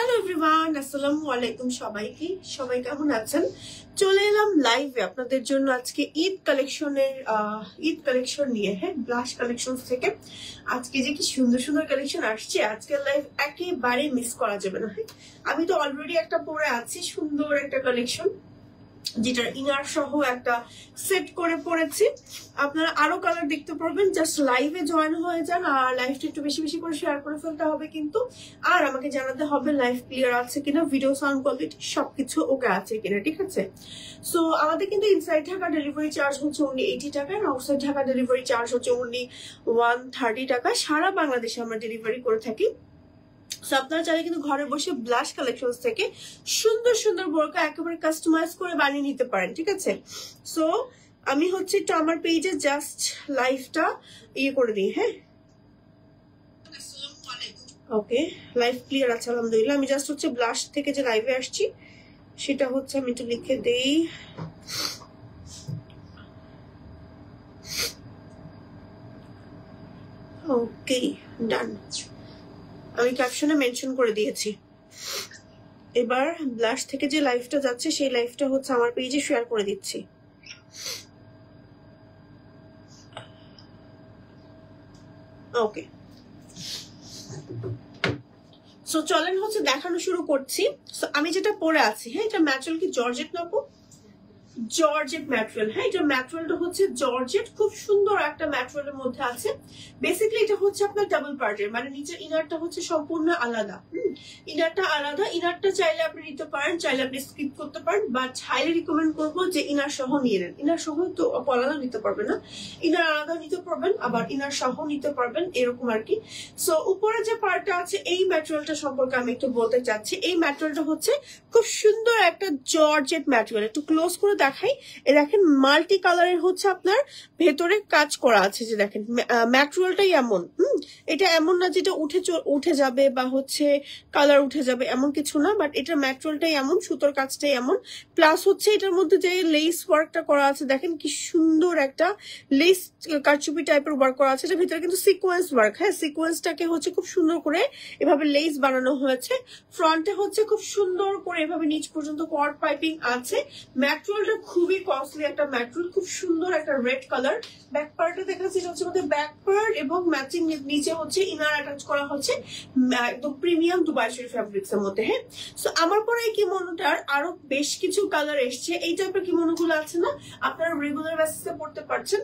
Hello everyone, আসসালামু আলাইকুম। সবাই কেমন আছেন? চলে এলাম লাইভে আপনাদের জন্য আজকে ঈদ কালেকশন নিয়ে। হ্যাঁ, ব্লাশ কালেকশন থেকে আজকে যে কি সুন্দর সুন্দর কালেকশন আসছে, আজকের লাইভ একেবারে মিস করা যাবে না। হ্যাঁ, আমি তো অলরেডি একটা পরে আছি, সুন্দর একটা কালেকশন যেটার ইনার সহ একটা সেট করে পড়েছি। আপনারা আরো কালার দেখতে পারবেন, জাস্ট লাইভে জয়েন হয়ে যান আর লাইভটা একটু বেশি বেশি করে শেয়ার করে ফেলতে হবে কিন্তু। আর আমাকে জানাতে হবে লাইভ ক্লিয়ার আছে কিনা, ভিডিও সাউন্ড কোয়ালিটি সবকিছু ওকে আছে কিনা, ঠিক আছে? সো আমাদের কিন্তু ইনসাইড ঢাকা ডেলিভারি চার্জ হচ্ছে only 80 টাকা, আর আউটসাইড ঢাকা ডেলিভারি চার্জ হচ্ছে only 130 টাকা। সারা বাংলাদেশে আমরা ডেলিভারি করে থাকি। আপনারা চাইলে কিন্তু ঘরে বসে ব্লাশ কালেকশন থেকে সুন্দর সুন্দর বোরকা একেবারে কাস্টমাইজ করে বানিয়ে নিতে পারেন, ঠিক আছে? সো আমি হচ্ছে একটু আমার পেজে জাস্ট লাইভটা করে দিই। হ্যাঁ, ওকে, লাইভ ক্লিয়ার আছে আলহামদুলিল্লাহ। আমি জাস্ট হচ্ছে ব্লাশ থেকে যে লাইভে আসছি সেটা হচ্ছে আমি একটু লিখে দেই। ওকে, ডান। আমি ক্যাপশনে মেনশন করে দিয়েছি। এবার ব্লাশ থেকে যে লাইভটা যাচ্ছে সেই লাইভটা হচ্ছে আমার পেজে শেয়ার করে দিচ্ছি। ওকে, সো চলেন হচ্ছে দেখানো শুরু করছি। সো আমি যেটা পরে আছি, হ্যাঁ, এটা ম্যাটেরিয়াল কি জর্জেট নাপো, জর্জেট ম্যাটেরিয়াল। হ্যাঁ, এটা ম্যাটেরিয়ালটা হচ্ছে জর্জেট, খুব সুন্দর একটা ম্যাটেরিয়ালের মধ্যে আছে। বেসিক্যালি এটা হচ্ছে আপনার ডাবল পার্টের, মানে নিচের ইনারটা হচ্ছে সম্পূর্ণ আলাদা। ইনারটা আলাদা। ইনারটা চাইলে আপনি নিতে পারেন, চাইলে আপনি স্কিপ করতে পারেন, বাট হাইলি রিকমেন্ড করবো যে ইনার সহ নিয়ে নেন। ইনার সহ তো আলাদা নিতে পারবেন না, ইনার আলাদা নিতে পারবেন, আবার ইনার সহ নিতে পারবেন, এরকম আর কি। সো উপরে যে পার্টটা আছে এই ম্যাটেরিয়ালটা সম্পর্কে আমি একটু বলতে চাচ্ছি। এই ম্যাটেরিয়ালটা হচ্ছে খুব সুন্দর একটা জর্জেট ম্যাটেরিয়াল। একটু ক্লোজ করে দেখাই। এ দেখেন মাল্টি কালারের হচ্ছে আপনার ভেতরে কাজ করা আছে, যে দেখেন ম্যাটেরিয়ালটাই এমন। এটা এমন না যেটা উঠে যাবে বা হচ্ছে কালার উঠে যাবে, এমন কিছু না, বাট এটা ম্যাটেরিয়ালটাই এমন, সুতোর কাজটাই এমন। প্লাস হচ্ছে এটার মধ্যে যে লেস ওয়ার্কটা করা আছে, দেখেন কি সুন্দর একটা লেস কারচুপি টাইপের ওয়ার্ক করা আছে। এটা ভিতরে কিন্তু সিকোয়েন্স ওয়ার্ক। হ্যাঁ, সিকোয়েন্সটাকে হচ্ছে খুব সুন্দর করে এভাবে লেস বানানো হয়েছে। ফ্রন্টে হচ্ছে খুব সুন্দর করে এভাবে নিচ পর্যন্ত কর্ড পাইপিং আছে। ম্যাটেরিয়ালটা খুবই কস্টলি একটা ম্যাটেরিয়াল, খুব সুন্দর একটা রেড কালার। ব্যাক পার্টে দেখাচ্ছি, এটা হচ্ছে আমাদের ব্যাক পার্ট এবং ম্যাচিং নিচে হচ্ছে ইনার অ্যাটাচ করা হচ্ছে একদম প্রিমিয়াম দুবাই শরীফ ফ্যাব্রিক্স এর মধ্যে। হ্যাঁ, সো আমার পরে এই কিমোনোটার আরো বেশ কিছু কালার এসছে। এই টাইপের কিমোনো গুলো আছে না, আপনারা রেগুলার বেসিসে পড়তে পারছেন।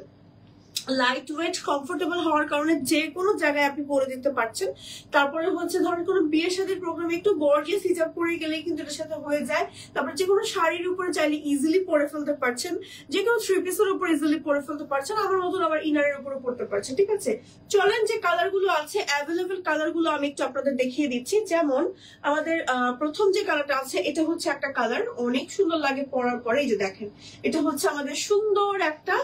লাইট ওয়েট, কমফোর্টেবল হওয়ার কারণে যে কোনো জায়গায় আপনি পরে দিতে পারছেন। তারপরে হচ্ছে ধরেন কোনো বিয়ের সাথে প্রোগ্রামে একটু গর্জিয়াস হিজাব পরে গেলেই কিন্তু এটার সাথে হয়ে যায়। তারপরে যে কোনো শাড়ির উপরে চাইলে ইজিলি পরে ফেলতে পারছেন, যে কোনো থ্রি পিসের উপর ইজিলি পরে ফেলতে পারছেন, আমার মতন আবার ইনারের উপরে পড়তে পারছেন, ঠিক আছে? চলেন যে কালার গুলো আছে, অ্যাভেলেবেল কালার গুলো আমি একটু আপনাদের দেখিয়ে দিচ্ছি। যেমন আমাদের প্রথম যে কালারটা আছে, এটা হচ্ছে একটা কালার অনেক সুন্দর লাগে পরার পরে। এই যে দেখেন, এটা হচ্ছে আমাদের সুন্দর একটা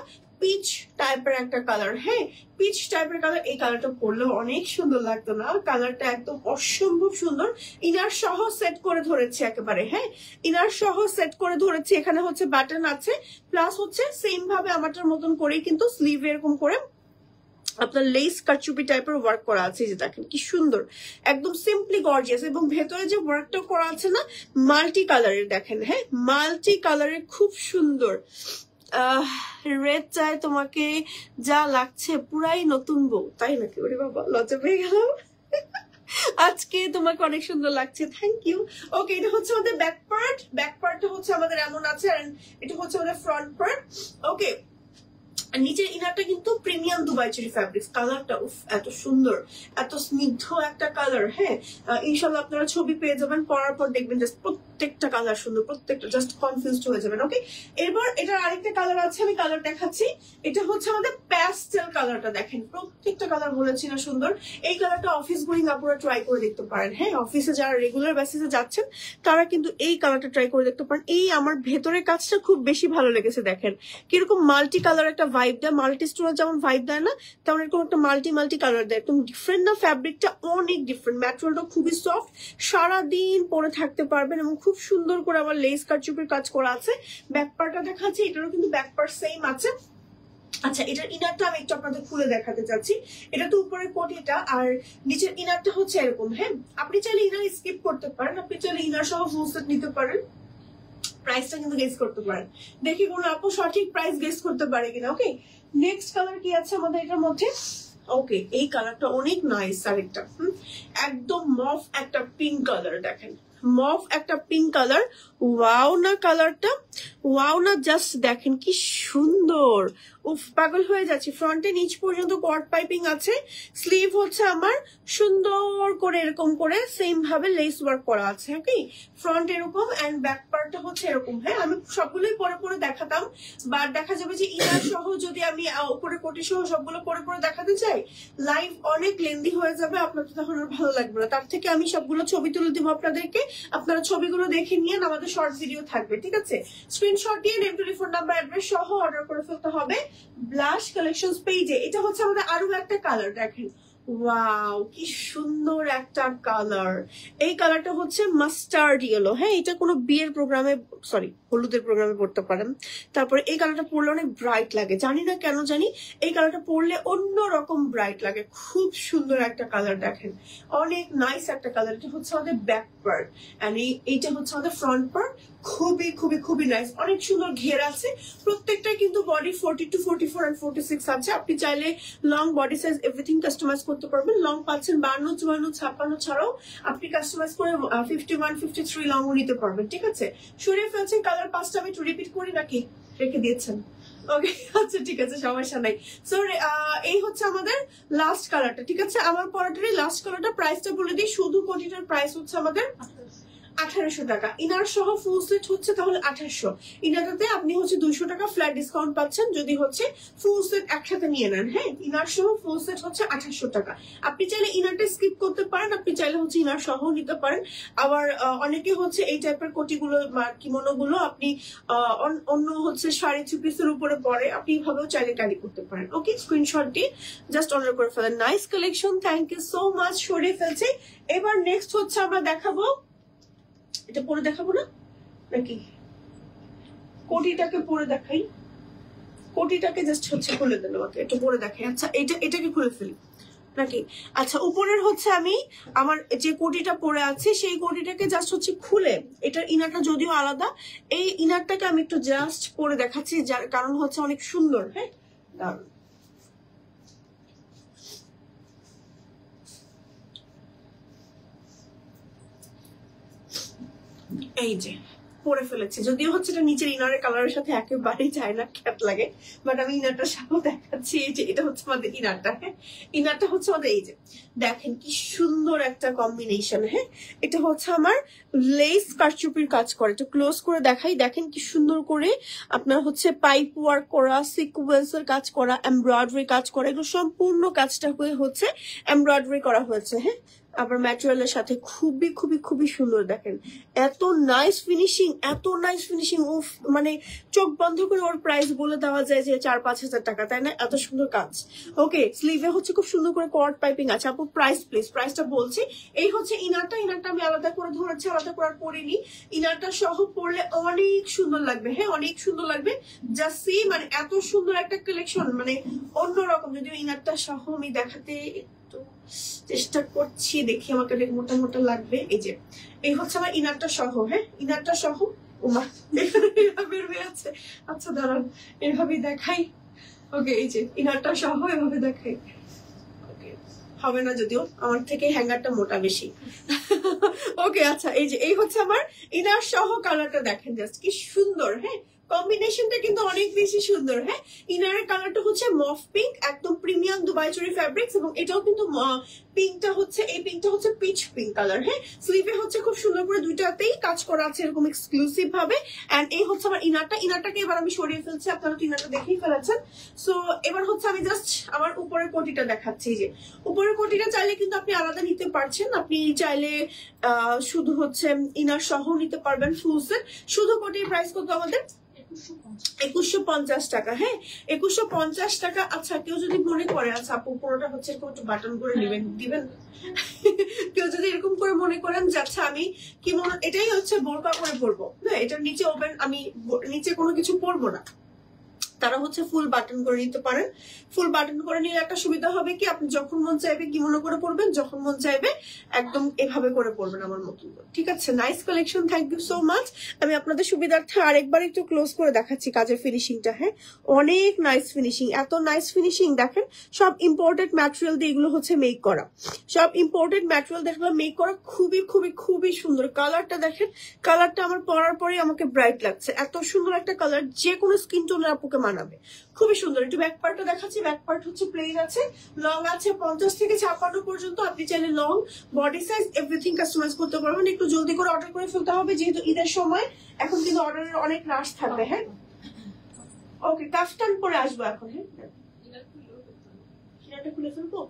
পিচ টাইপের একটা কালার। হ্যাঁ, পিচ টাইপের কালার। এই কালারটা পরলেও অনেক সুন্দর লাগতো না? কালারটা একদম অসম্ভব সুন্দর। ইনার সহ সেট করে ধরেছি একেবারে। হ্যাঁ, ইনার সহ সেট করে ধরেছি। এখানে হচ্ছে বাটন আছে, প্লাস হচ্ছে সেম ভাবে আমারটার মতন করেই কিন্তু স্লিভ এরকম করে আপনার লেস কারচুপি টাইপের ওয়ার্ক করা আছে। যে দেখেন কি সুন্দর, একদম সিম্পলি গর্জিয়াস। এবং ভেতরে যে ওয়ার্কটা করা আছে না, মাল্টি কালারের। দেখেন, হ্যাঁ, মাল্টি কালারের, খুব সুন্দর। রেড চাই তোমাকে, যা লাগছে পুরাই নতুন বউ, তাই নাকি? ওরে বাবা, লজ্জা পেয়ে গেলাম। আজকে তোমাকে অনেক সুন্দর লাগছে, থ্যাংক ইউ। ওকে, এটা হচ্ছে আমাদের ব্যাক পার্ট। ব্যাক পার্টটা হচ্ছে আমাদের এমন আছে, আর এটা হচ্ছে আমাদের ফ্রন্ট পার্ট। ওকে, নিচের ইনারটা কিন্তু প্রিমিয়াম দুবাই চেরি ফ্যাব্রিক্স। কালারটা উফ, এত সুন্দর, এত স্নিগ্ধ একটা কালার। হ্যাঁ, ইনশাল্লাহ আপনারা ছবি পেয়ে যাবেন, পরার পর দেখবেন জাস্ট প্রত্যেকটা কালার সুন্দর, প্রত্যেকটা জাস্ট কনফিউজড হয়ে যাবেন। ওকে, এবার এটার আরেকটা কালার আছে, আমি কালার দেখাচ্ছি। এটা হচ্ছে আমাদের প্যাস্টেল কালারটা। দেখেন প্রত্যেকটা কালার বলেছি না সুন্দর। এই কালারটা অফিস গোয়িং আপুরা ট্রাই করে দেখতে পারেন। হ্যাঁ, অফিসে যারা রেগুলার বেসিসে যাচ্ছেন তারা কিন্তু এই কালারটা ট্রাই করে দেখতে পারেন। এই আমার ভেতরের কাজটা খুব বেশি ভালো লেগেছে। দেখেন কিরকম মাল্টি কালার একটা ভাইব দেয়, মাল্টি স্টোন যেমন ভাইব দেয় না, তেমন এরকম একটা মাল্টি কালার দেয়। একদম ডিফারেন্ট না, ফ্যাব্রিকটা অনেক ডিফারেন্ট। ম্যাটেরিয়ালটা খুবই সফট, সারাদিন পরে থাকতে পারবেন। এবং খুব সুন্দর করে আবার লেস কারচুপির কাজ করা আছে। ব্যাক পার্টটা দেখাচ্ছি, এটারও কিন্তু ব্যাক পার্ট সেম আছে। আচ্ছা, এটার ইনারটা আমি একটু আপনাদের খুলে দেখাতে চাচ্ছি। এটা তো উপরের কোটিটা, আর নিচের ইনারটা হচ্ছে এরকম। হ্যাঁ, আপনি চাইলে ইনার স্কিপ করতে পারেন, আপনি চাইলে ইনার সহ ফুল সেট নিতে পারেন। প্রাইসটা কিন্তু গেস করতে পারেন। দেখি কোন আপু সঠিক প্রাইস গেস করতে পারে কিনা। ওকে, নেক্সট কালার কি আছে আমাদের এটার মধ্যে? ওকে, এই কালারটা অনেক নাইস। আরেকটা একদম মফ একটা পিঙ্ক কালার, দেখেন মফ একটা পিঙ্ক কালার। ওয়াও না কালারটা, ওয়াও না, জাস্ট দেখেন কি সুন্দর। উফ, পাগল হয়ে যাচ্ছে। ফ্রন্টে নিচ পর্যন্ত কর্ড পাইপিং আছে। স্লিভ হচ্ছে আমার সুন্দর করে এরকম করে সেম ভাবে লেস ওয়ার্ক করা আছে। ওকে, ফ্রন্ট এরকম এন্ড ব্যাক পার্টটা হচ্ছে এরকম। হ্যাঁ, আমি সবগুলোই পরে পরে দেখাতাম, বাট দেখা যাবে যে ইনার সহ যদি আমি উপরে কোটি সহ সবগুলো পরে পরে দেখাতে চাই, লাইভ অনেক লেন্দি হয়ে যাবে, আপনাদের তখন আর ভালো লাগবে না। তার থেকে আমি সবগুলো ছবি তুলে দিব আপনাদেরকে, আপনারা ছবিগুলো দেখে নিয়ে আমাদের শর্ট ভিডিও থাকবে, ঠিক আছে? স্ক্রিনশট দিয়ে নেম, টেলিফোন নাম্বার, অ্যাড্রেস সহ অর্ডার করে ফেলতে হবে ব্লাশ কালেকশনস পেজে। এটা হচ্ছে আমাদের আরো একটা কালার, দেখেন ওয়াও কি সুন্দর একটা কালার। এই কালারটা হচ্ছে মাস্টার্ড ইয়েলো। হ্যাঁ, এটা কোনো বিয়ের প্রোগ্রামে, সরি হলুদের প্রোগ্রামে পড়তে পারেন। তারপরে এই কালারটা পরলে অনেক ব্রাইট লাগে, জানি না কেন জানি এই কালারটা পরলে অন্য রকম ব্রাইট লাগে। খুব সুন্দর একটা কালার, দেখেন অনেক নাইস একটা কালার। এটা হচ্ছে আমাদের ব্যাক পার্ট এন্ড এইটা হচ্ছে আমাদের ফ্রন্ট পার্ট। খুবই খুবই খুবই নাইস, অনেক সুন্দর ঘের আছে। প্রত্যেকটা কিন্তু বডি 42, 44 and 46 আছে। আপনি চাইলে long body size everything customize করতে পারবেন। লং পাচ্ছেন 52, 54, 56 ছাড়াও আপনি কাস্টমাইজ করে 51, 53 লং নিতে পারবেন, ঠিক আছে? সরিয়ে ফেলছেন কালার পাঁচটা, আমি একটু রিপিট করি নাকি রেখে দিয়েছেন? ওকে, আচ্ছা ঠিক আছে, সমস্যা নাই। সো এই হচ্ছে আমাদের লাস্ট কালারটা, ঠিক আছে? আমার পরাটারই লাস্ট কালারটা। প্রাইসটা বলে দিই, শুধু কোটিটার প্রাইস হচ্ছে আমাদের 1800 টাকা। ইনার সহ ফুল সেট হচ্ছে তাহলে 1800। ইনারটাতে আপনি হচ্ছে 200 টাকা ফ্ল্যাট ডিসকাউন্ট পাচ্ছেন যদি হচ্ছে ফুল সেট একসাথে নিয়ে নেন। হ্যাঁ, ইনার সহ ফুল সেট হচ্ছে 1800 টাকা। আপনি চাইলে ইনারটা স্কিপ করতে পারেন, আপনি চাইলে হচ্ছে ইনার সহ নিতে পারেন। আবার অনেকে হচ্ছে এই টাইপের কোটিগুলো বা কিমোনোগুলো আপনি অন্য হচ্ছে 3.5 পিসের উপরে পরে, আপনি এইভাবেও চাইলে ক্যারি করতে পারেন। ওকে, স্ক্রিনশট দিয়ে জাস্ট অর্ডার করে ফেলেন। Nice collection, thank you so much. সরিয়ে ফেলছি। এবার নেক্সট হচ্ছে আমরা দেখাবো, এটা পরে দেখাবো না নাকি? কোটিটাকে পরে দেখাই, কোটিটাকে জাস্ট হচ্ছে খুলে দেন আমাকে, একটু পরে দেখাই। আচ্ছা, এটাকে খুলে ফেলি নাকি? আচ্ছা, উপরের হচ্ছে আমি আমার যে কোটিটা পরে আছে সেই কোটিটাকে জাস্ট হচ্ছে খুলে, এটার ইনারটা যদিও আলাদা, এই ইনারটাকে আমি একটু জাস্ট পরে দেখাচ্ছি, যার কারণ হচ্ছে অনেক সুন্দর। হ্যাঁ, দারুণ। এই যে পরে ফেলেছি, যদিও হচ্ছে এটা নিচের ইনারের কালারের সাথে একেবারেই যায় না, ক্যাট লাগে, বাট আমি ইনারটা সাথে দেখাচ্ছি। এই যে এটা হচ্ছে আমাদের ইনারটা। হ্যাঁ, ইনারটা হচ্ছে আমাদের এই যে দেখেন কি সুন্দর একটা কম্বিনেশন। হ্যাঁ, এটা হচ্ছে আমার লেস কারচুপির কাজ করে, একটু ক্লোজ করে দেখাই। দেখেন কি সুন্দর করে আপনার হচ্ছে পাইপ ওয়ার্ক করা, সিকোয়েন্সের কাজ করা, এমব্রয়ডারি কাজ করা, এগুলো সম্পূর্ণ কাজটা হচ্ছে এমব্রয়ডারি করা হয়েছে। হ্যাঁ, আবার ম্যাটেরিয়ালের সাথে খুবই খুবই খুবই সুন্দর। দেখেন এত নাইস ফিনিশিং, এত নাইস ফিনিশিং। উফ, মানে চোখ বন্ধ করে ওর প্রাইস বলে দেওয়া যায় যে 4-5 হাজার টাকা, তাই না? এত সুন্দর কাজ। ওকে, স্লিভে হচ্ছে খুব সুন্দর করে কর্ড পাইপিং আছে। আপু প্রাইস প্লিজ, প্রাইসটা বলছি। এই হচ্ছে ইনারটা আমি আলাদা করে ধরেছি, আলাদা করে পরিনি। ইনারটা সহ পরলে অনেক সুন্দর লাগবে। হ্যাঁ, অনেক সুন্দর লাগবে। জাস্ট সি, মানে এত সুন্দর একটা কালেকশন, মানে অন্যরকম। যদিও ইনারটা সহ আমি দেখাতে চেষ্টা করছি, দেখি আমাকে মোটা মোটা লাগবে। এই যে এই হচ্ছে আমার ইনারটা সহ। হ্যাঁ, ইনারটা সহ। ওমা, বের হয়ে আছে। আচ্ছা দাঁড়ান, এভাবেই দেখাই। ওকে, এই যে ইনারটা সহ এভাবে দেখাই। ওকে, হবে না, যদিও আমার থেকে হ্যাঙ্গারটা মোটা বেশি। ওকে, আচ্ছা, এই যে এই হচ্ছে আমার ইনার সহ কালারটা, দেখেন জাস্ট কি সুন্দর। হ্যাঁ, কম্বিনেশনটা কিন্তু অনেক বেশি সুন্দর। হ্যাঁ, ইনারের কালারটা হচ্ছে মফ পিঙ্ক, একদম প্রিমিয়াম দুবাই চুরি ফ্যাব্রিক্স, এবং এটাও কিন্তু পিঙ্কটা হচ্ছে, এই পিঙ্কটা হচ্ছে পিচ পিঙ্ক কালার। হ্যাঁ, স্লিভে হচ্ছে খুব সুন্দর করে দুইটাতেই কাজ করা আছে এরকম এক্সক্লুসিভ ভাবে। এন্ড এই হচ্ছে আমার ইনারটাকে এবার আমি সরিয়ে ফেলছি, আপনারা তো ইনারটা দেখেই ফেলেছেন। সো এবার হচ্ছে আমি জাস্ট আমার উপরের কোটিটা দেখাচ্ছি। যে উপরের কোটিটা চাইলে কিন্তু আপনি আলাদা নিতে পারছেন, আপনি চাইলে শুধু হচ্ছে ইনার সহ নিতে পারবেন ফুল সেট। শুধু কোটির প্রাইস কত আমাদের? 2150 টাকা। হ্যাঁ, 2150 টাকা। আচ্ছা, কেউ যদি মনে করে, আচ্ছা আপু পুরোটা হচ্ছে এরকম একটু বাটন করে দিবেন, কেউ যদি এরকম করে মনে করেন যে আচ্ছা আমি কি এটাই হচ্ছে বোরকা করে পরবো, হ্যাঁ, এটার নিচে ওপেন, আমি নিচে কোনো কিছু পরবো না, তারা হচ্ছে ফুল বাটন করে নিতে পারেন। ফুল বাটন করে নিলে একটা সুবিধা হবে কি, আপনি যখন মন চাইবে কিমোনো করে পরবেন, যখন মন চাইবে একদম এভাবে করে পরবেন আমার মতন করে। ঠিক আছে, nice collection, thank you so much. আমি আপনাদের সুবিধার্থে আরেকবার একটু ক্লোজ করে দেখাচ্ছি কাজের ফিনিশিংটা। হ্যাঁ, অনেক নাইস ফিনিশিং, এত নাইস ফিনিশিং। দেখেন সব ইম্পোর্টেড ম্যাটেরিয়াল দিয়ে এগুলো হচ্ছে মেক করা, সব ইম্পোর্টেড ম্যাটেরিয়াল দেখলাম মেক করা, খুবই খুবই খুবই সুন্দর। কালারটা দেখেন, কালারটা আমার পরার পরে আমাকে ব্রাইট লাগছে, এত সুন্দর একটা কালার, যে কোনো স্কিন টোনের আপুকে মানাবে, খুবই সুন্দর। একটু ব্যাক পার্টটা দেখাচ্ছি। ব্যাক পার্ট হচ্ছে প্লেন আছে, লং আছে 50 থেকে 56 পর্যন্ত। আপনি চাইলে long, body size everything customize করতে পারবেন। একটু জলদি করে অর্ডার করে ফেলতে হবে, যেহেতু ঈদের সময় এখন কিন্তু অর্ডারের অনেক রাশ থাকবে। হ্যাঁ, ওকে, কাফতান পরে আসবো এখন। হ্যাঁ, কিনাটা খুলে ফেলবো,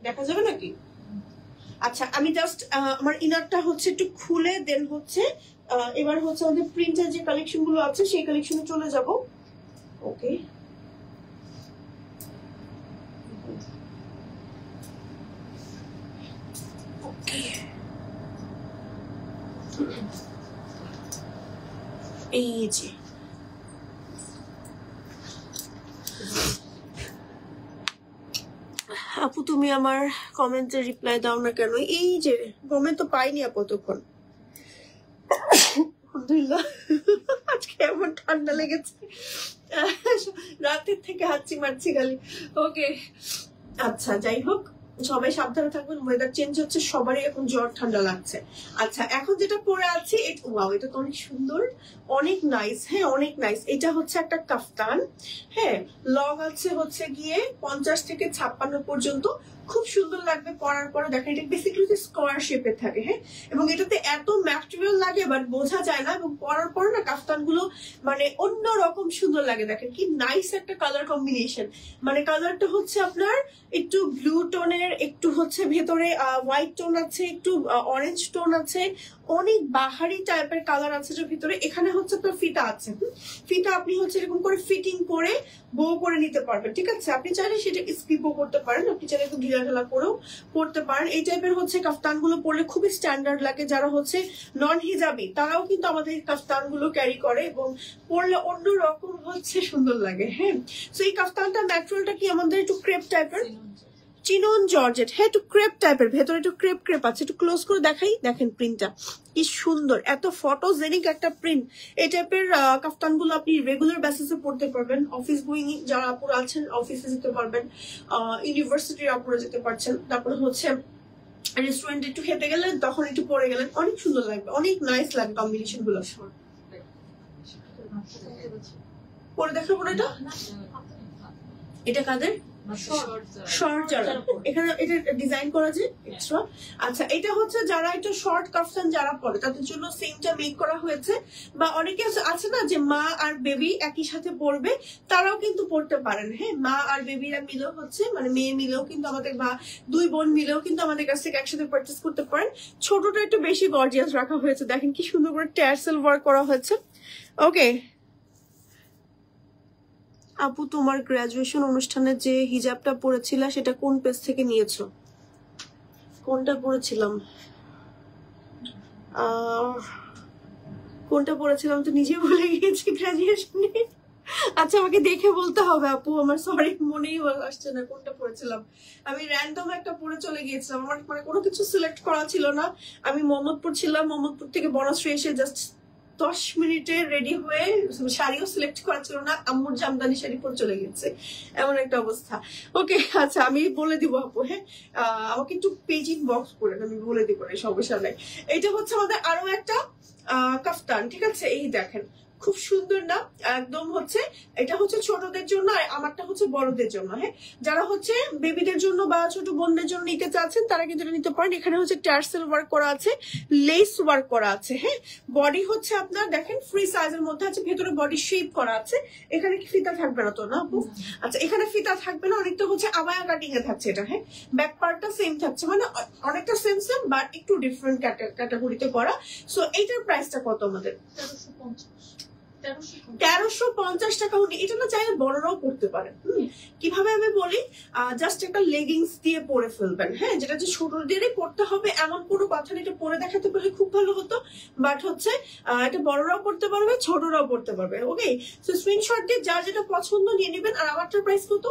দেখা যাবে নাকি? আচ্ছা, আমি জাস্ট আমার ইনারটা হচ্ছে একটু খুলে দেন হচ্ছে এবার হচ্ছে আমাদের প্রিন্টের যে কালেকশন গুলো আছে সেই কালেকশনে চলে যাব। ওকে, এই যে আপু তুমি আমার কমেন্টে রিপ্লাই দাও না কেন? এই যে কমেন্ট তো পাইনি আপু তখন। আলহামদুলিল্লাহ, আজকে এমন ঠান্ডা লেগেছে, রাতের থেকে হাঁচি মারছি খালি। ওকে, আচ্ছা যাই হোক, সবাই সাবধানে থাকবেন, ওয়েদার চেঞ্জ হচ্ছে, সবারই এখন জ্বর ঠান্ডা লাগছে। আচ্ছা, এখন যেটা পরে আছি, ওয়াও, এটা তো অনেক সুন্দর, অনেক নাইস। হ্যাঁ, অনেক নাইস। এটা হচ্ছে একটা কাফতান। হ্যাঁ, লং আছে হচ্ছে গিয়ে 50 থেকে 56 পর্যন্ত, খুব সুন্দর লাগবে পরার পরে। দেখেন এটা বেসিক্যালি স্কোয়ার শেপের থাকে। হ্যাঁ, এবং এটাতে এত ম্যাটেরিয়াল লাগে বাট বোঝা যায় না, এবং পরার পরে না কাফতান গুলো মানে অন্য রকম সুন্দর লাগে। দেখেন কি নাইস একটা কালার কম্বিনেশন, মানে কালারটা হচ্ছে আপনার একটু ব্লু টোনের, একটু হচ্ছে ভেতরে হোয়াইট টোন আছে, একটু অরেঞ্জ টোন আছে, অনেক বাহারি টাইপের কালার আছে যে ভিতরে। এখানে হচ্ছে আপনার ফিতা আছে, ফিতা আপনি হচ্ছে এরকম করে ফিটিং করে বো করে নিতে পারবেন। ঠিক আছে, আপনি চাইলে সেটা স্কিপও করতে পারেন, আপনি চাইলে একটু ঢিলা ঢালা করেও পড়তে পারেন। এই টাইপের হচ্ছে কাফতান গুলো পরলে খুবই স্ট্যান্ডার্ড লাগে। যারা হচ্ছে নন হিজাবি তারাও কিন্তু আমাদের কাফতান গুলো ক্যারি করে এবং পরলে অন্যরকম হচ্ছে সুন্দর লাগে। হ্যাঁ, তো এই কাফতানটা ম্যাটেরিয়ালটা কি আমাদের একটু ক্রেপ টাইপের, চিনন জর্জেট। হ্যাঁ, একটু ক্রেপ টাইপের, ভেতরে একটু ক্রেপ ক্রেপ আছে। একটু ক্লোজ করে দেখাই, দেখেন প্রিন্টটা কি সুন্দর, এত ফটোজেনিক একটা প্রিন্ট। এই টাইপের কাফতান গুলো আপনি রেগুলার বেসিসে পড়তে পারবেন। অফিস গোয়িং যারা আপুরা আছেন অফিসে যেতে পারবেন, ইউনিভার্সিটির আপুরা যেতে পারছেন, তারপরে হচ্ছে রেস্টুরেন্টে একটু খেতে গেলেন তখন একটু পরে গেলেন, অনেক সুন্দর লাগবে, অনেক নাইস লাগবে কম্বিনেশন গুলো। পরে দেখাবো এটা, এটা কাদের শর্ট যারা এখানে এটা ডিজাইন করা যে এক্সট্রা। আচ্ছা, এটা হচ্ছে যারা একটু শর্ট কাফতান যারা পরে তাদের জন্য সেমটা মেক করা হয়েছে। বা অনেকে আছে না যে মা আর বেবি একই সাথে পড়বে, তারাও কিন্তু পড়তে পারেন। হ্যাঁ, মা আর বেবিরা মিলেও হচ্ছে মানে মেয়ে মিলেও কিন্তু আমাদের, বা দুই বোন মিলেও কিন্তু আমাদের কাছ থেকে একসাথে পারচেস করতে পারেন। ছোটটা একটু বেশি গর্জিয়াস রাখা হয়েছে, দেখেন কি সুন্দর করে ট্যাসেল ওয়ার্ক করা হয়েছে। ওকে আপু, তোমার গ্রাজুয়েশন অনুষ্ঠানে যে হিজাবটা পরেছিলা সেটা কোন পেজ থেকে নিয়েছো? কোনটা পরেছিলাম, কোনটা পরেছিলাম তো নিজে ভুলে গিয়েছি গ্রাজুয়েশনে। আচ্ছা, আমাকে দেখে বলতে হবে আপু, আমার সরি মনেই আসছে না কোনটা পরেছিলাম। আমি র্যান্ডম একটা পরে চলে গিয়েছিলাম, আমার মানে কোনো কিছু সিলেক্ট করা ছিল না। আমি মোহাম্মদপুর ছিলাম, মোহাম্মদপুর থেকে বনশ্রী এসে জাস্ট 10 মিনিটে রেডি হয়ে, শাড়িও সিলেক্ট করা ছিল না, আম্মুর জামদানি শাড়ি পরে চলে গেছে, এমন একটা অবস্থা। ওকে, আচ্ছা আমি বলে দিব আপু। হ্যাঁ, আমাকে একটু পেজিং বক্স করে আমি বলে দিব, সমস্যা নাই। এটা হচ্ছে আমাদের আরো একটা কাফতান। ঠিক আছে, এই দেখেন খুব সুন্দর না একদম, হচ্ছে এটা হচ্ছে ছোটদের জন্য আর আমারটা হচ্ছে বড়দের জন্য। হ্যাঁ, যারা হচ্ছে বেবিদের জন্য বা ছোট বোনদের জন্য নিতে চাচ্ছেন তারা কিন্তু নিতে পারেন। এখানে হচ্ছে টার্সেল ওয়ার্ক করা আছে, লেস ওয়ার্ক করা আছে। হ্যাঁ, বডি হচ্ছে আপনার দেখেন ফ্রি সাইজের মধ্যে আছে, ভেতরে বডি শেপ করা আছে। এখানে কি ফিতা থাকবে না তো না আপু? আচ্ছা, এখানে ফিতা থাকবে না, অনেকটা হচ্ছে আবায়া কাটিং এ থাকছে এটা। হ্যাঁ, ব্যাক পার্টটা সেম থাকছে, মানে অনেকটা সেম সেম বাট একটু ডিফারেন্ট ক্যাটাগরিতে করা। সো এইটার প্রাইসটা কত আমাদের? 1350 টাকা উনি, এটা না চাইলে বড়রাও পড়তে পারেন। কিভাবে আমি বলি, জাস্ট একটা লেগিংস দিয়ে পরে ফেলবেন, হ্যাঁ, যেটা যে ছোটদেরই পড়তে হবে এমন কোনো কথা নেই। এটা পরে দেখাতে পারলে খুব ভালো হতো, বাট হচ্ছে এটা বড়রাও পড়তে পারবে, ছোটরাও পড়তে পারবে। ওকে, সো স্ক্রিনশট দিয়ে যার যেটা পছন্দ নিয়ে নেবেন। আর আমারটার প্রাইস কত?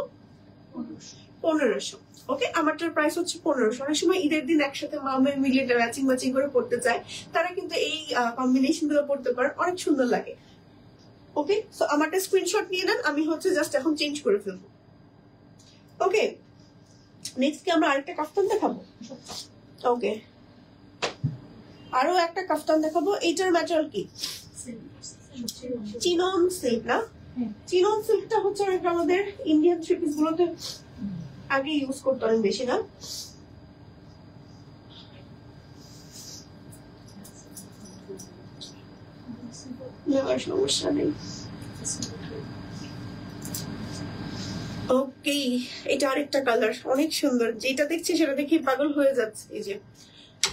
1500। ওকে, আমারটার প্রাইস হচ্ছে 1500। অনেক সময় ঈদের দিন একসাথে মামে মিলে ম্যাচিং ম্যাচিং করে পড়তে চায়, তারা কিন্তু এই কম্বিনেশন গুলো পড়তে পারেন, অনেক সুন্দর লাগে। ওকে, সো আমারটা স্ক্রিনশট নিয়ে নেন, আমি হচ্ছে জাস্ট এখন চেঞ্জ করে ফেলবো। ওকে, নেক্সট কি আমরা আরেকটা কাফতান দেখাবো? ওকে, আরো একটা কাফতান দেখাবো। এইটার ম্যাটেরিয়াল কি? চিনন সিল্ক না? চিনন সিল্কটা হচ্ছে অনেক আমাদের ইন্ডিয়ান থ্রি পিস গুলোতে আগে ইউজ করতে অনেক বেশি না? সমস্যা নেই। ওকে, এটা আরেকটা কালার, অনেক সুন্দর। যেটা দেখছি সেটা দেখি পাগল হয়ে যাচ্ছে। এই যে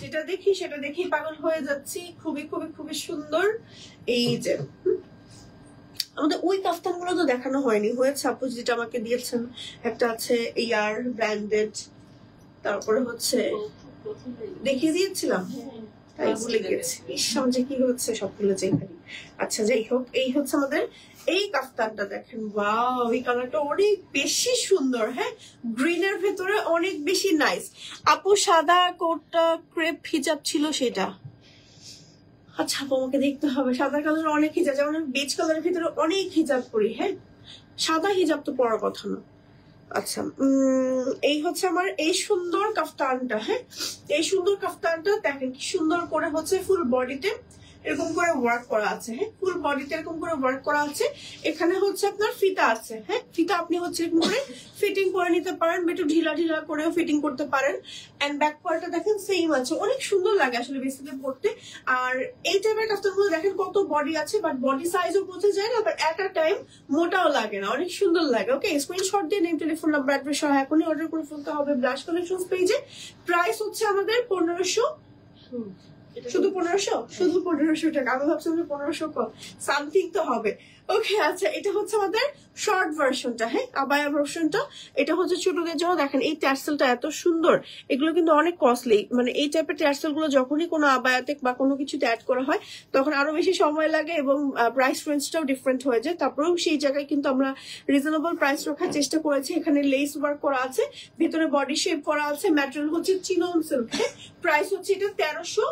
যেটা দেখি সেটা দেখি পাগল হয়ে যাচ্ছি। খুবই খুবই খুবই সুন্দর। এই যে আমাদের ওই কাফতান গুলো তো দেখানো হয়নি, হয়েছে আপু যেটা আমাকে দিয়েছেন। একটা আছে এয়ার ব্র্যান্ডেড, তারপরে হচ্ছে দেখিয়ে দিয়েছিলাম, তাই ভুলে গেছি। সমাজে কি হচ্ছে সবগুলো যেখানে। আচ্ছা, যাই হোক, এই হচ্ছে আমাদের এই কাফতানটা। দেখেন, ওয়াও, এই কালারটা অনেক বেশি সুন্দর। হ্যাঁ, গ্রিনের ভেতরে অনেক বেশি নাইস। আপু সাদা কোটটা ক্রেপ হিজাব ছিল সেটা? আচ্ছা আপু, আমাকে দেখতে হবে। সাদা কালার অনেক হিজাব, যেমন বেজ কালারের ভিতরে অনেক হিজাব করি। হ্যাঁ, সাদা হিজাব তো পরার কথা না। আচ্ছা, এই হচ্ছে আমার এই সুন্দর কাফতানটা। হ্যাঁ, এই সুন্দর কাফতানটা দেখেন কি সুন্দর করে হচ্ছে ফুল বডিতে এরকম করে ওয়ার্ক করা আছে। হ্যাঁ, ফুল বডিতে এরকম করে ওয়ার্ক করা আছে। এখানে হচ্ছে আপনার ফিতা আছে। হ্যাঁ, ফিতা আপনি হচ্ছে এরকম করে ফিটিং করে নিতে পারেন, একটু ঢিলা ঢিলা করেও ফিটিং করতে পারেন। এন্ড ব্যাক পার্টটা দেখেন সেম আছে, অনেক সুন্দর লাগে আসলে বেসিক্যালি পড়তে। আর এই টাইপের কাফতানগুলো দেখেন কত বডি আছে, বাট বডি সাইজও বোঝা যায় না, বাট এট আ টাইম মোটাও লাগে না, অনেক সুন্দর লাগে। ওকে, স্ক্রিনশট দিয়ে নেম, টেলিফোন নাম্বার, অ্যাড্রেস সহ এখনই অর্ডার করে ফেলতে হবে ব্লাশ কালেকশন পেজে। প্রাইস হচ্ছে আমাদের 1500। শুধু 1500? শুধু 1500 টাকা? আমি ভাবছি 1500 সামথিং তো হবে। ওকে, আচ্ছা, এটা হচ্ছে আমাদের শর্ট ভার্সনটা। হ্যাঁ, আবায়া ভার্সনটা। এটা হচ্ছে ছোটদের জন্য। দেখেন এই ট্যাসেলটা এত সুন্দর, এগুলো কিন্তু অনেক কস্টলি। মানে এই টাইপের ট্যাসেল গুলো যখনই কোনো আবায়াতে বা কোনো কিছুতে অ্যাড করা হয় তখন আরো বেশি সময় লাগে এবং প্রাইস রেঞ্জটাও ডিফারেন্ট হয়ে যায়। তারপরেও সেই জায়গায় কিন্তু আমরা রিজনেবল প্রাইস রাখার চেষ্টা করেছি। এখানে লেস ওয়ার্ক করা আছে, ভেতরে বডি শেপ করা আছে, ম্যাটেরিয়াল হচ্ছে চিনন সিল্ক। প্রাইস হচ্ছে এটা 1300।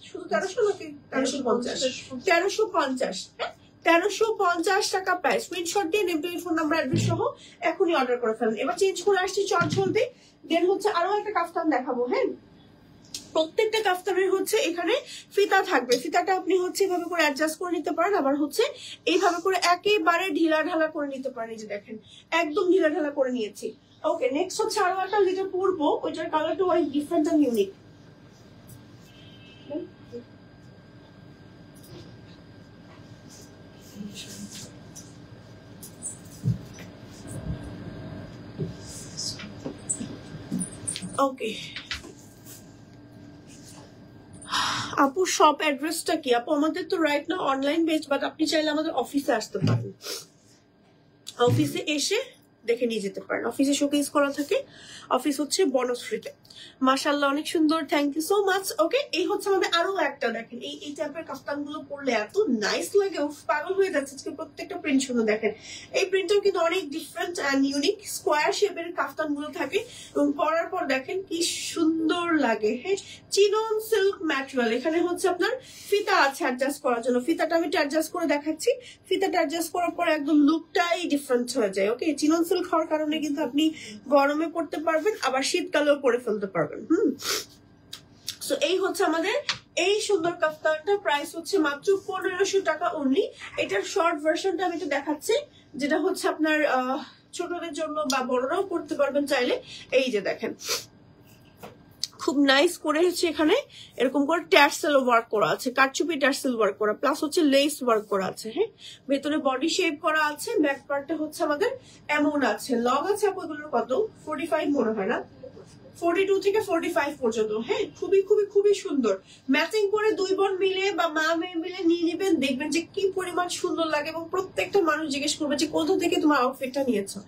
শুধু 1300 নাকি 1350? 1350। হ্যাঁ, 1350 টাকা প্রাইস। স্ক্রিনশট দিয়ে নেম, টেলিফোন নাম্বার, অ্যাড্রেস সহ এখনই অর্ডার করে ফেলেন। এবার চেঞ্জ করে আসছি চটজলদি। দেন হচ্ছে আরো একটা কাফতান দেখাবো। হ্যাঁ, প্রত্যেকটা কাফতানের হচ্ছে এখানে ফিতা থাকবে। ফিতাটা আপনি হচ্ছে এভাবে করে অ্যাডজাস্ট করে নিতে পারেন, আবার হচ্ছে এইভাবে করে একেবারে ঢিলা ঢালা করে নিতে পারেন। এই যে দেখেন, একদম ঢিলা ঢালা করে নিয়েছি। ওকে, নেক্সট হচ্ছে আরো একটা যেটা পরবো, ওইটার কালারটা অনেক ডিফারেন্ট এন্ড ইউনিক। ওকে আপু, শপ অ্যাড্রেসটা কি? আপু আমাদের তো রাইট না অনলাইন বেস, বাট আপনি চাইলে আমাদের অফিসে আসতে পারেন, অফিসে এসে দেখে নিয়ে যেতে পারেন। অফিসে শোকেস করা থাকে, অফিস হচ্ছে বনশ্রীতে। মাশাআল্লাহ, অনেক সুন্দর, থ্যাংক ইউ সো মাচ। ওকে, এই হচ্ছে আমাদের আরো একটা। দেখেন এই টাইপের কাফতান গুলো পরলে এত নাইস লাগে, পাগল হয়ে যাচ্ছে। আজকে প্রত্যেকটা প্রিন্ট সুন্দর। দেখেন এই প্রিন্টটাও কিন্তু অনেক ডিফারেন্ট অ্যান্ড ইউনিক। স্কোয়ার শেপের কাফতান গুলো থাকে এবং পরার পর দেখেন কি সুন্দর লাগে। হ্যাঁ, চিনন সিল্ক ম্যাটেরিয়াল। এখানে হচ্ছে আপনার ফিতা আছে অ্যাডজাস্ট করার জন্য। ফিতাটা আমি অ্যাডজাস্ট করে দেখাচ্ছি। ফিতাটা অ্যাডজাস্ট করার পর একদম লুকটাই ডিফারেন্ট হয়ে যায়। ওকে, চিনন সিল্ক হওয়ার কারণে কিন্তু আপনি গরমে পড়তে পারবেন, আবার শীতকালেও পরে ফেলতে পারবেন। সো এই হচ্ছে আমাদের এই সুন্দর কাফতানটা। প্রাইস হচ্ছে মাত্র 1500 টাকা অনলি। এটার শর্ট ভার্সনটা আমি একটু দেখাচ্ছি, যেটা হচ্ছে আপনার ছোটদের জন্য বা বড়রাও পড়তে পারবেন চাইলে। এই যে দেখেন, খুব নাইস করে হচ্ছে এখানে এরকম করে ট্যাসেল ওয়ার্ক করা আছে, কারচুপি ট্যাসেল ওয়ার্ক করা, প্লাস হচ্ছে লেস ওয়ার্ক করা আছে। হ্যাঁ, ভেতরে বডি শেপ করা আছে। ব্যাক পার্টটা হচ্ছে আমাদের এমন আছে, লং আছে আপনাদের কত 45 মনে হয় না, 42 থেকে 45 পর্যন্ত। হ্যাঁ, খুবই খুবই খুবই সুন্দর। ম্যাচিং করে 2 বোন মিলে বা মা মেয়ে মিলে নিয়ে নেবেন, দেখবেন যে কি পরিমাণ সুন্দর লাগে এবং প্রত্যেকটা মানুষ জিজ্ঞেস করবে যে কোথা থেকে তোমার আউটফিটটা নিয়েছো।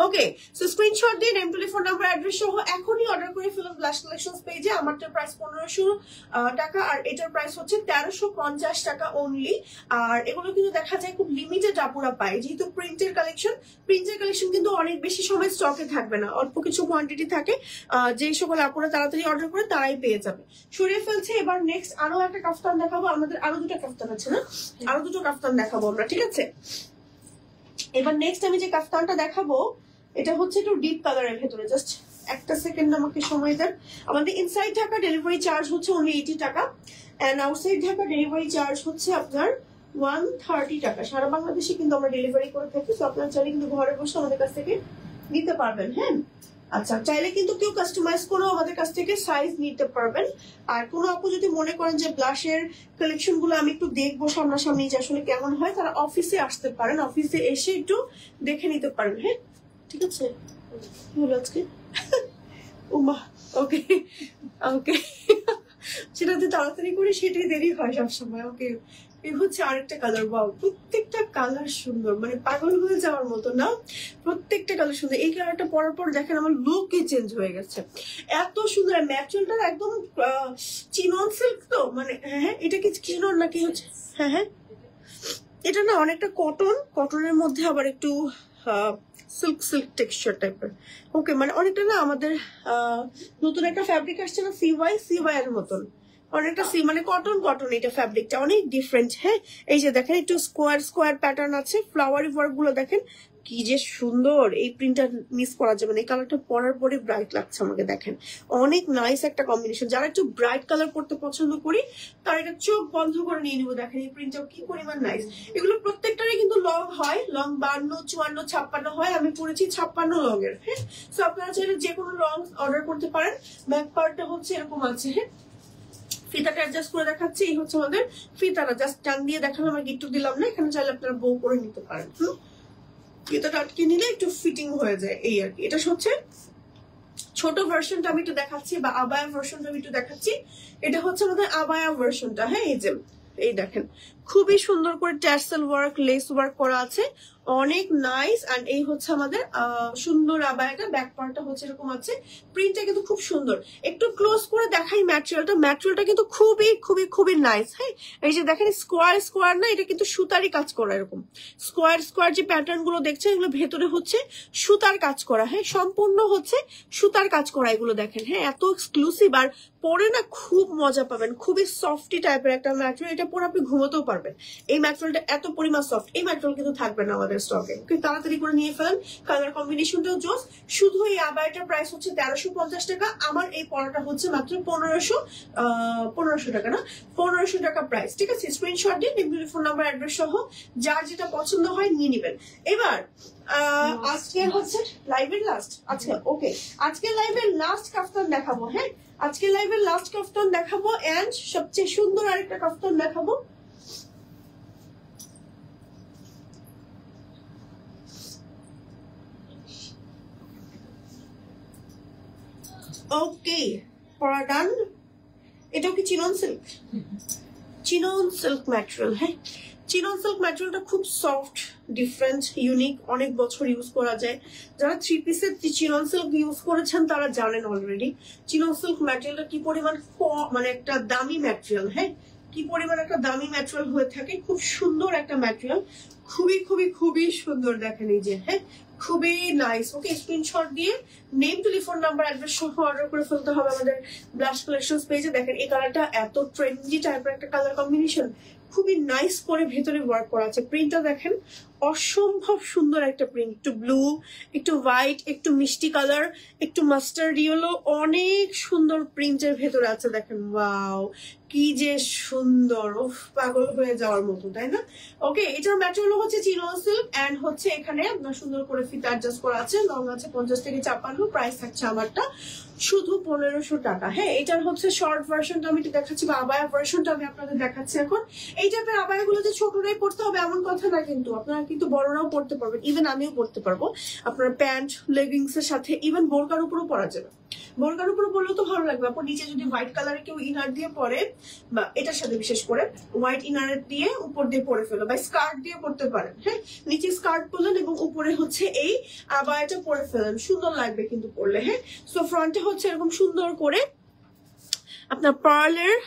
ওকে, সো স্ক্রিনশট দিয়ে নেম, টেলিফোন নাম্বার, অ্যাড্রেস সহ এখনই অর্ডার করে ফেলুন ব্লাশ কালেকশনস পেজে। আমারটার প্রাইস 1500 টাকা আর এটার প্রাইস হচ্ছে 1350 টাকা অনলি। আর এগুলো কিন্তু দেখা যায় খুব লিমিটেড আপুরা পায়, যেহেতু প্রিন্টের কালেকশন কিন্তু অনেক বেশি সময় স্টকে থাকবে না, অল্প কিছু কোয়ান্টিটি থাকে। যে সকল আপুরা তাড়াতাড়ি অর্ডার করে তারাই পেয়ে যাবে। সরিয়ে ফেলছে। এবার নেক্সট আরো একটা কাফতান দেখাবো। আমাদের আরো দুটো কাফতান আছে না, আরো দুটো কাফতান দেখাবো আমরা, ঠিক আছে? এবার নেক্সট আমি যে কাফতানটা দেখাবো এটা হচ্ছে একটু ডিপ কালারের ভেতরে। জাস্ট একটা সেকেন্ড আমাকে সময় দেন। আমাদের ইনসাইড ঢাকা ডেলিভারি চার্জ হচ্ছে অনলি 80 টাকা and outside Dhaka delivery charge হচ্ছে আপনার 130 টাকা। সারা বাংলাদেশে কিন্তু আমরা ডেলিভারি করে থাকি, তো আপনারা চাইলে কিন্তু ঘরে বসে আমাদের কাছ থেকে নিতে পারবেন। হ্যাঁ, আচ্ছা, চাইলে কিন্তু কেউ কাস্টমাইজ করেও আমাদের কাছ থেকে সাইজ নিতে পারবেন। আর কোনো আপু যদি মনে করেন যে ব্লাশের কালেকশন গুলো আমি একটু দেখবো সামনাসামনি যে আসলে কেমন হয়, তারা অফিসে আসতে পারেন, অফিসে এসে একটু দেখে নিতে পারেন। হ্যাঁ, ঠিক আছে? কি হলো আজকে? উমা, ওকে ওকে, সেটাতে তাড়াতাড়ি করে সেটাই দেরি হয় সবসময়। ওকে, এই হচ্ছে আরেকটা কালার। ওয়াও, প্রত্যেকটা কালার সুন্দর, মানে পাগল হয়ে যাওয়ার মতো না, প্রত্যেকটা কালার সুন্দর। এই কালারটা পরার পর দেখেন আমার লুকই চেঞ্জ হয়ে গেছে, এত সুন্দর। ম্যাটেরিয়ালটা একদম চিনন সিল্ক, তো মানে হ্যাঁ, এটা কি চিনন নাকি হচ্ছে? হ্যাঁ হ্যাঁ, এটা না অনেকটা কটনের মধ্যে আবার একটু সিল্ক টেক্সচার টাইপের। ওকে, মানে অনেকটা না আমাদের নতুন একটা ফ্যাব্রিক আসছে না, সিওয়াই এর মতন, অনেকটা মানে কটন এটা ফ্যাব্রিকটা অনেক ডিফারেন্ট। হ্যাঁ, এই যে দেখেন একটু স্কোয়ার প্যাটার্ন আছে, ফ্লাওয়ারি ওয়ার্ক গুলো দেখেন কি যে সুন্দর। এই প্রিন্টটা মিস করা যাবে না, এই কালারটা পরার পরে ব্রাইট লাগছে আমাকে, দেখেন অনেক নাইস একটা কম্বিনেশন। যারা একটু ব্রাইট কালার পড়তে পছন্দ করি তারা এটা চোখ বন্ধ করে নিয়ে নিবো। দেখেন এই প্রিন্টটাও কি পরিমাণ নাইস। এগুলো প্রত্যেকটারই কিন্তু লং হয়, লং 52, 54, 56 হয়। আমি পরেছি 56 লং এর। হ্যাঁ, তো আপনারা চাইলে যে কোনো লং অর্ডার করতে পারেন। ব্যাক পার্টটা হচ্ছে এরকম আছে। হ্যাঁ, ফিতাটা অ্যাডজাস্ট করে দেখাচ্ছি। এই হচ্ছে আমাদের ফিতাটা, জাস্ট টান দিয়ে দেখালাম, আমার গিট্টু দিলাম না। এখানে চাইলে আপনারা বউ করে নিতে পারেন। ফিতাটা আটকে নিলে একটু ফিটিং হয়ে যায়, এই আর কি। এটা হচ্ছে ছোট ভার্সনটা আমি একটু দেখাচ্ছি, বা আবায়া ভার্সনটা আমি একটু দেখাচ্ছি। এটা হচ্ছে আমাদের আবায়া ভার্সনটা। হ্যাঁ, এই যে এই দেখেন খুবই সুন্দর করে ট্যাসেল ওয়ার্ক, লেস ওয়ার্ক করা আছে, অনেক নাইস। এন্ড এই হচ্ছে আমাদের সুন্দর আবায়াটা। ব্যাক পার্টটা হচ্ছে এরকম আছে, প্রিন্টটা কিন্তু খুব সুন্দর। একটু ক্লোজ করে দেখাই ম্যাটেরিয়ালটা কিন্তু খুবই খুবই খুবই নাইস। হ্যাঁ, এই যে দেখেন স্কোয়ার না, এটা কিন্তু সুতারই কাজ করা, এরকম স্কোয়ার যে প্যাটার্ন গুলো দেখছেন এগুলো ভেতরে হচ্ছে সুতার কাজ করা। হ্যাঁ, সম্পূর্ণ হচ্ছে সুতার কাজ করা এগুলো দেখেন। হ্যাঁ, এত এক্সক্লুসিভ, আর পরে না খুব মজা পাবেন। খুবই সফটি টাইপের একটা ম্যাটেরিয়াল, এটা পরে আপনি ঘুমোতেও পারবেন। এই ম্যাটেরিয়ালটা এত পরিমাণ সফট, এই ম্যাটেরিয়াল কিন্তু থাকবে না আমাদের স্টকে, কিন্তু তাড়াতাড়ি করে নিয়ে ফেলেন। কালার কম্বিনেশনটাও জোস। শুধু এই আবায়াটার প্রাইস হচ্ছে 1350 টাকা। আমার এই পরাটা হচ্ছে মাত্র 1500 টাকা না, 1500 টাকা প্রাইস। ঠিক আছে, স্ক্রিনশট দিয়ে ফোন নাম্বার, অ্যাড্রেস সহ যার যেটা পছন্দ হয় নিয়ে নেবেন। এবার আজকে হচ্ছে লাইভের লাস্ট। আচ্ছা, ওকে, আজকে লাইভের লাস্ট কাফতান দেখাবো। হ্যাঁ, আজকে লাইভের লাস্ট কাফতান দেখাবো এন্ড সবচেয়ে সুন্দর আরেকটা কাফতান দেখাবো। ওকে, পড়া ডান। এটাও কি চিনন সিল্ক ম্যাটেরিয়াল। হ্যাঁ, চিনন সিল্ক ম্যাটেরিয়ালটা খুব সফট, ডিফারেন্ট, ইউনিক, অনেক বছর ইউজ করা যায়। যারা 3 পিসের চিনন সিল্ক ইউজ করেছেন তারা জানেন অলরেডি চিনন সিল্ক ম্যাটেরিয়ালটা কি পরিমাণ মানে একটা দামি ম্যাটেরিয়াল। হ্যাঁ, কি পরিমাণ একটা দামি ম্যাটেরিয়াল হয়ে থাকে। খুব সুন্দর একটা ম্যাটেরিয়াল, খুবই খুবই খুবই সুন্দর। দেখেন এই যে, হ্যাঁ, খুবই নাইস। ওকে, স্ক্রিনশট দিয়ে নেম, টেলিফোন নাম্বার, অ্যাড্রেস সহ অর্ডার করে ফেলতে হবে আমাদের ব্লাশ কালেকশনস পেজে। দেখেন এই কালারটা এত ট্রেন্ডি টাইপের একটা কালার কম্বিনেশন, খুবই নাইস করে ভেতরে ওয়ার্ক করা আছে। প্রিন্টটা দেখেন অসম্ভব সুন্দর একটা প্রিন্ট, একটু ব্লু, একটু হোয়াইট, একটু মিষ্টি কালার, একটু মাস্টার্ড ইয়েলো, অনেক সুন্দর প্রিন্টের ভেতরে আছে। দেখেন ওয়াও, কি যে সুন্দর, উফ, পাগল হয়ে যাওয়ার মতো, তাই না? ওকে, এটার ম্যাটেরিয়াল হচ্ছে চিনন সিল্ক এন্ড হচ্ছে এখানে আপনার সুন্দর করে ফিতা অ্যাডজাস্ট করা আছে। লং আছে 50 থেকে 56, প্রাইস থাকছে আমারটা শুধু 1500 টাকা। হ্যাঁ, এটার হচ্ছে শর্ট ভার্সনটা আমি একটু দেখাচ্ছি, বা আবায়া ভার্সনটা আমি আপনাদের দেখাচ্ছি এখন। এই টাইপের আবায়া গুলো যে ছোটরাই পড়তে হবে এমন কথা না, কিন্তু আপনারা কিন্তু বড়রাও পড়তে পারবেন, ইভেন আমিও পড়তে পারবো। আপনার প্যান্ট, লেগিংস এর সাথে, ইভেন বোরকার উপরও পরা যাবে। বোরকার উপরে পরলেও তো ভালো লাগবে আপু। নিচে যদি হোয়াইট কালারে কেউ ইনার দিয়ে পরে, বা এটার সাথে বিশেষ করে হোয়াইট ইনার দিয়ে উপর দিয়ে পরে ফেলো, বা স্কার্ট দিয়ে পরতে পারেন। হ্যাঁ, নিচে স্কার্ট পরলেন এবং উপরে হচ্ছে এই আবায়াটা পরে ফেলেন, সুন্দর লাগবে কিন্তু পরলে। হ্যাঁ, সো ফ্রন্টে হচ্ছে এরকম সুন্দর করে আপনার পার্লের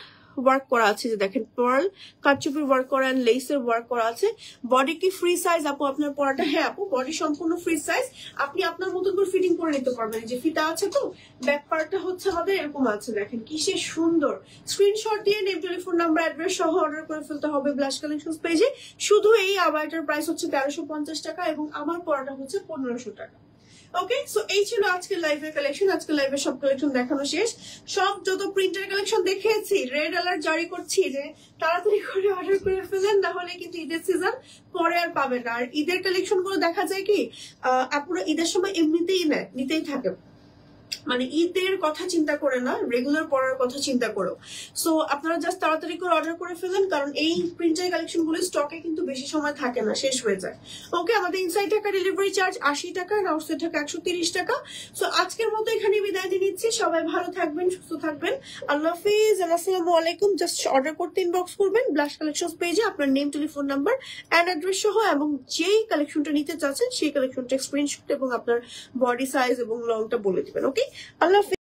ওয়ার্ক করা আছে, যে দেখেন পার্ল কাটচুপির ওয়ার্ক করা, লেসের ওয়ার্ক করা আছে। বডি কি ফ্রি সাইজ আপু আপনার পরাটা? হ্যাঁ আপু, বডি সম্পূর্ণ ফ্রি সাইজ, আপনি আপনার মতো করে ফিটিং করে নিতে পারবেন। যে ফিতা আছে তো, ব্যাক পার্টটা হচ্ছে আমাদের এরকম আছে, দেখেন কি সে সুন্দর। স্ক্রিনশট দিয়ে নেম, টেলিফোন নাম্বার, অ্যাড্রেস সহ অর্ডার করে ফেলতে হবে ব্লাশ কালেকশনস পেজে। শুধু এই আবায়াটার প্রাইস হচ্ছে 1350 টাকা এবং আমার পরাটা হচ্ছে 1500 টাকা। ওকে, সো এই ছিল আজকের লাইভের কালেকশন। আজকে লাইভের সব কালেকশন দেখানো শেষ। সব যত প্রিন্টের কালেকশন দেখিয়েছি, রেড অ্যালার্ট জারি করছি যে তাড়াতাড়ি করে অর্ডার করে ফেলেন, না হলে কিন্তু ঈদের সিজন পরে আর পাবেন না। আর ঈদের কালেকশন গুলো দেখা যায় কি আপুরা ঈদের সময় এমনিতেই নেয়, নিতেই থাকে, মানে ঈদের কথা চিন্তা করে না, রেগুলার পড়ার কথা চিন্তা করো। সো আপনারা জাস্ট তাড়াতাড়ি করে অর্ডার করে ফেলেন, কারণ এই প্রিন্টের কালেকশন গুলো স্টকে কিন্তু বেশি সময় থাকে না, শেষ হয়ে যায়। ওকে, আমাদের ইনসাইড টাকা ডেলিভারি চার্জ 80 টাকা, আউটসাইড টাকা 130 টাকা। সো আজকের মতো এখানে বিদায় দিয়ে নিচ্ছি। সবাই ভালো থাকবেন, সুস্থ থাকবেন। আল্লাহ হাফিজ, আসসালামু আলাইকুম। জাস্ট অর্ডার করতে ইনবক্স করবেন ব্লাশ কালেকশন পেজে আপনার name, telephone number and address সহ, এবং যেই কালেকশনটা নিতে চাচ্ছেন সেই কালেকশনটা স্ক্রিনশট এবং আপনার বডি সাইজ এবং লংটা বলে দিবেন। ওকে, আল্লাহ হাফিজ।